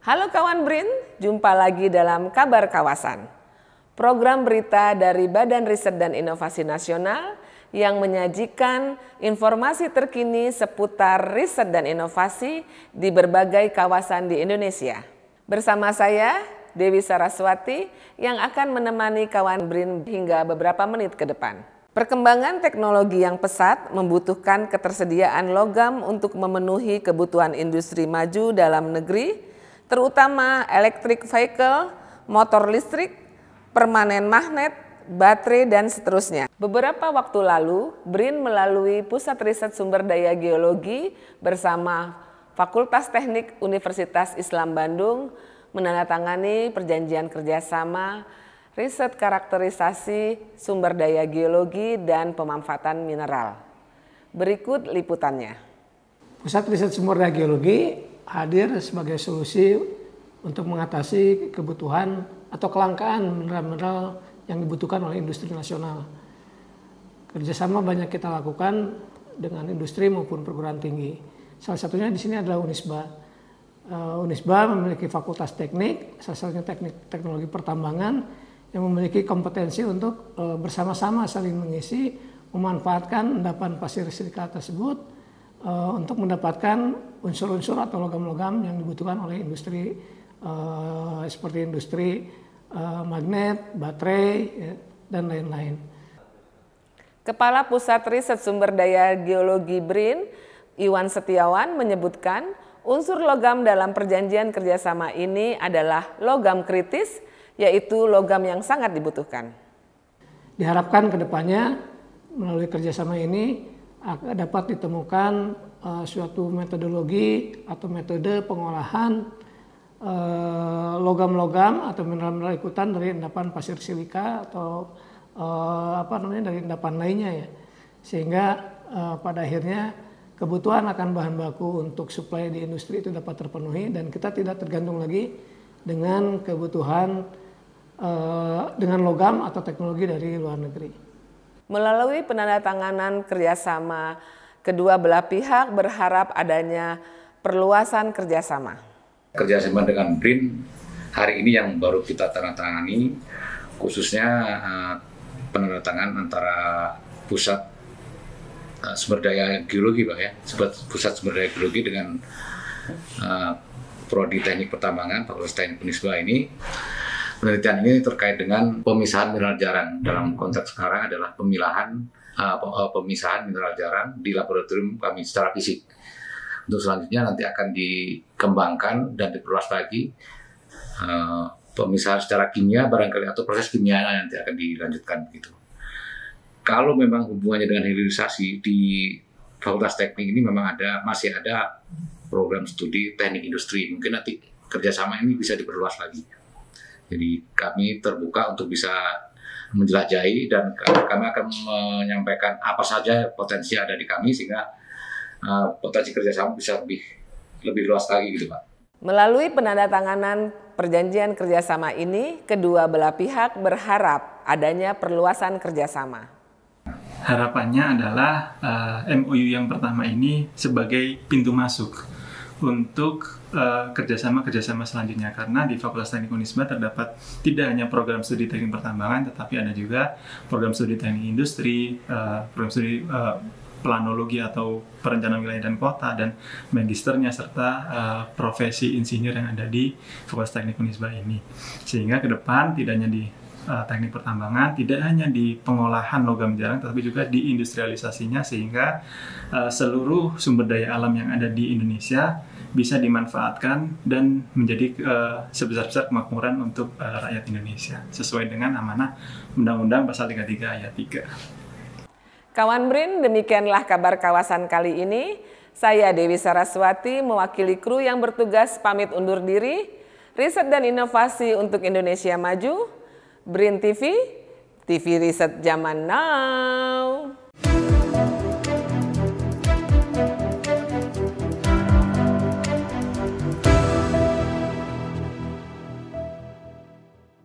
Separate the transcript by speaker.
Speaker 1: Halo kawan BRIN, jumpa lagi dalam Kabar Kawasan. Program berita dari Badan Riset dan Inovasi Nasional yang menyajikan informasi terkini seputar riset dan inovasi di berbagai kawasan di Indonesia. Bersama saya, Dewi Saraswati, yang akan menemani kawan BRIN hingga beberapa menit ke depan. Perkembangan teknologi yang pesat membutuhkan ketersediaan logam untuk memenuhi kebutuhan industri maju dalam negeri, terutama electric vehicle, motor listrik, permanen magnet, baterai, dan seterusnya. Beberapa waktu lalu, BRIN melalui Pusat Riset Sumber Daya Geologi bersama Fakultas Teknik Universitas Islam Bandung menandatangani perjanjian kerjasama riset karakterisasi sumber daya geologi dan pemanfaatan mineral. Berikut liputannya.
Speaker 2: Pusat Riset Sumber Daya Geologi hadir sebagai solusi untuk mengatasi kebutuhan atau kelangkaan mineral-mineral yang dibutuhkan oleh industri nasional. Kerjasama banyak kita lakukan dengan industri maupun perguruan tinggi. Salah satunya di sini adalah Unisba. Unisba memiliki fakultas teknik, salah satunya teknik teknologi pertambangan, yang memiliki kompetensi untuk bersama-sama saling mengisi, memanfaatkan endapan pasir silika tersebut untuk mendapatkan unsur-unsur atau logam-logam yang dibutuhkan oleh industri seperti industri magnet, baterai, dan lain-lain.
Speaker 1: Kepala Pusat Riset Sumber Daya Geologi BRIN, Iwan Setiawan, menyebutkan unsur logam dalam perjanjian kerjasama ini adalah logam kritis, yaitu logam yang sangat dibutuhkan.
Speaker 2: Diharapkan ke depannya melalui kerjasama ini dapat ditemukan suatu metodologi atau metode pengolahan logam-logam atau mineral-mineral ikutan dari endapan pasir silika atau dari endapan lainnya ya, sehingga pada akhirnya kebutuhan akan bahan baku untuk suplai di industri itu dapat terpenuhi dan kita tidak tergantung lagi dengan kebutuhan dengan logam atau teknologi dari luar negeri.
Speaker 1: Melalui penandatanganan kerjasama, kedua belah pihak berharap adanya perluasan kerjasama.
Speaker 3: Kerjasama dengan BRIN hari ini yang baru kita tandatangani, khususnya penandatangan antara Pusat Sumber Daya Geologi, Pak ya, Pusat Sumber Daya Geologi dengan Prodi Teknik Pertambangan Fakultas Teknik Unisba ini. Penelitian ini terkait dengan pemisahan mineral jarang. Dalam konteks sekarang adalah pemisahan mineral jarang di laboratorium kami secara fisik. Untuk selanjutnya nanti akan dikembangkan dan diperluas lagi pemisahan secara kimia barangkali atau proses kimia nanti akan dilanjutkan begitu. Kalau memang hubungannya dengan hilirisasi di Fakultas Teknik ini memang masih ada program studi teknik industri. Mungkin nanti kerjasama ini bisa diperluas lagi. Jadi kami terbuka untuk bisa menjelajahi dan kami akan menyampaikan apa saja potensi yang ada di kami sehingga potensi kerjasama bisa lebih luas lagi gitu Pak.
Speaker 1: Melalui penandatanganan perjanjian kerjasama ini, kedua belah pihak berharap adanya perluasan kerjasama.
Speaker 4: Harapannya adalah MOU yang pertama ini sebagai pintu masuk untuk kerjasama selanjutnya, karena di Fakultas Teknik Unisba terdapat tidak hanya program studi teknik pertambangan, tetapi ada juga program studi teknik industri, program studi planologi atau perencanaan wilayah dan kota, dan magisternya, serta profesi insinyur yang ada di Fakultas Teknik Unisba ini. Sehingga ke depan tidak hanya di teknik pertambangan, tidak hanya di pengolahan logam jarang, tetapi juga di industrialisasinya, sehingga seluruh sumber daya alam yang ada di Indonesia bisa dimanfaatkan dan menjadi sebesar-besar kemakmuran untuk rakyat Indonesia, sesuai dengan amanah Undang-Undang Pasal 33 Ayat 3.
Speaker 1: Kawan BRIN, demikianlah kabar kawasan kali ini. Saya Dewi Saraswati mewakili kru yang bertugas pamit undur diri. Riset dan inovasi untuk Indonesia maju. BRIN TV, TV Riset Zaman Now.